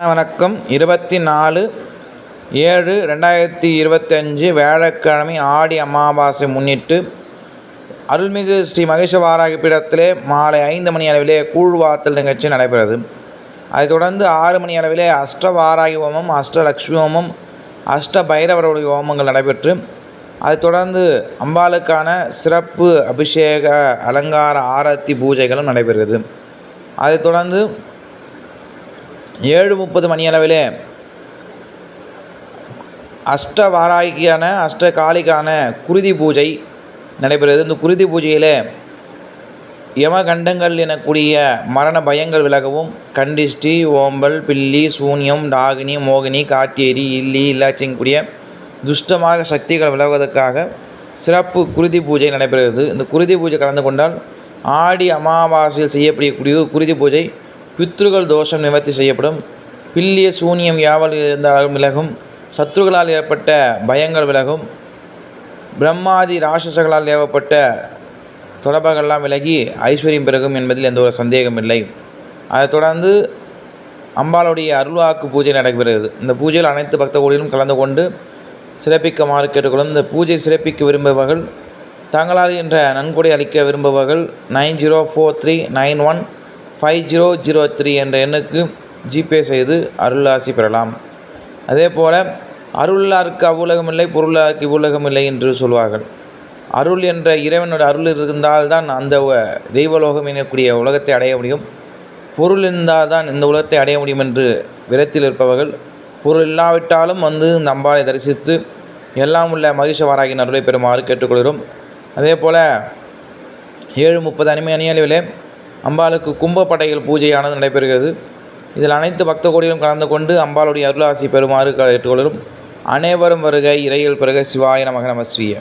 வணக்கம். 24/7/2025 வியாழக்கிழமை ஆடி அமாவாசை முன்னிட்டு அருள்மிகு ஸ்ரீ மகேஷ வாராகி பீடத்திலே மாலை 5 மணி அளவிலே கூழ்வாத்தல் நிகழ்ச்சி நடைபெறுகிறது. அதைத் தொடர்ந்து 6 மணி அளவிலே அஷ்ட வாராகி ஹோமம், அஷ்டலக்ஷ்மி ஹோமம், அஷ்ட பைரவருடைய ஹோமங்கள் நடைபெற்று அதைத் தொடர்ந்து அம்பாளுக்கான சிறப்பு அபிஷேக அலங்கார ஆரத்தி பூஜைகளும் நடைபெறுகிறது. அதைத் தொடர்ந்து 7:30 மணி அளவிலே அஷ்ட வாராகிக்கான அஷ்ட காளிக்கான குருதி பூஜை நடைபெறுகிறது. இந்த குருதி பூஜையில் யமகண்டங்கள் எனக்கூடிய மரண பயங்கள் விலகவும், கண்டிஷ்டி, ஓம்பல், பில்லி, சூன்யம், டாகினி, மோகினி, காட்டேரி, இல்லி இல்லாச்சிங்கக்கூடிய துஷ்டமாக சக்திகள் விலகுவதற்காக சிறப்பு குருதி பூஜை நடைபெறுகிறது. இந்த குருதி பூஜை கலந்து கொண்டால் ஆடி அமாவாசையில் செய்யப்படக்கூடிய குருதி பூஜை பித்ருகள் தோஷம் நிவர்த்தி செய்யப்படும். பில்லிய சூனியம் யாவல் இருந்தாலும் விலகும். சத்ருகளால் ஏற்பட்ட பயங்கள் விலகும். பிரம்மாதி ராட்சசங்களால் ஏவப்பட்ட தொடர்புகள்லாம் விலகி ஐஸ்வர்யம் பெருகும் என்பதில் எந்த ஒரு சந்தேகம் இல்லை. அதைத் தொடர்ந்து அம்பாளுடைய அருள்வாக்கு பூஜை நடைபெறுகிறது. இந்த பூஜையில் அனைத்து பக்த கோடிகளும் கலந்து கொண்டு சிறப்பிக்குமாறு கேட்டுக்கொள்ளும். இந்த பூஜை சிறப்பிக்க விரும்புபவர்கள், தங்களால் என்ற நன்கொடை அளிக்க விரும்புபவர்கள் 9043915003 என்ற எண்ணுக்கு ஜிபே செய்து அருளாசி பெறலாம். அதே போல் அருளாருக்கு அவ்வுலகமில்லை, பொருளாருக்கு இவ்வுலகமில்லை என்று சொல்வார்கள். அருள் என்ற இறைவனோட அருள் இருந்தால்தான் அந்த தெய்வலோகம் எனக்கூடிய உலகத்தை அடைய முடியும். பொருள் இருந்தால்தான் இந்த உலகத்தை அடைய முடியும் என்று விரத்தில் இருப்பவர்கள் பொருள் இல்லாவிட்டாலும் இந்த அம்பாளை தரிசித்து எல்லாம் உள்ள மகேஷ வாராகியின் அருளை பெறுமாறு கேட்டுக்கொள்கிறோம். அதே போல் 7:30 மணி அளவிலே அம்பாளுக்கு கும்பப்படைகள் பூஜையானது நடைபெறுகிறது. இதில் அனைத்து பக்த கோடிகளும் கலந்து கொண்டு அம்பாளுடைய அருளாசி பெறுமாறு கேட்டுக்கொள்கிறோம். அனைவரும் வருக, இறையில் பெறுக. சிவாய நமக. நம ஸ்ரீய.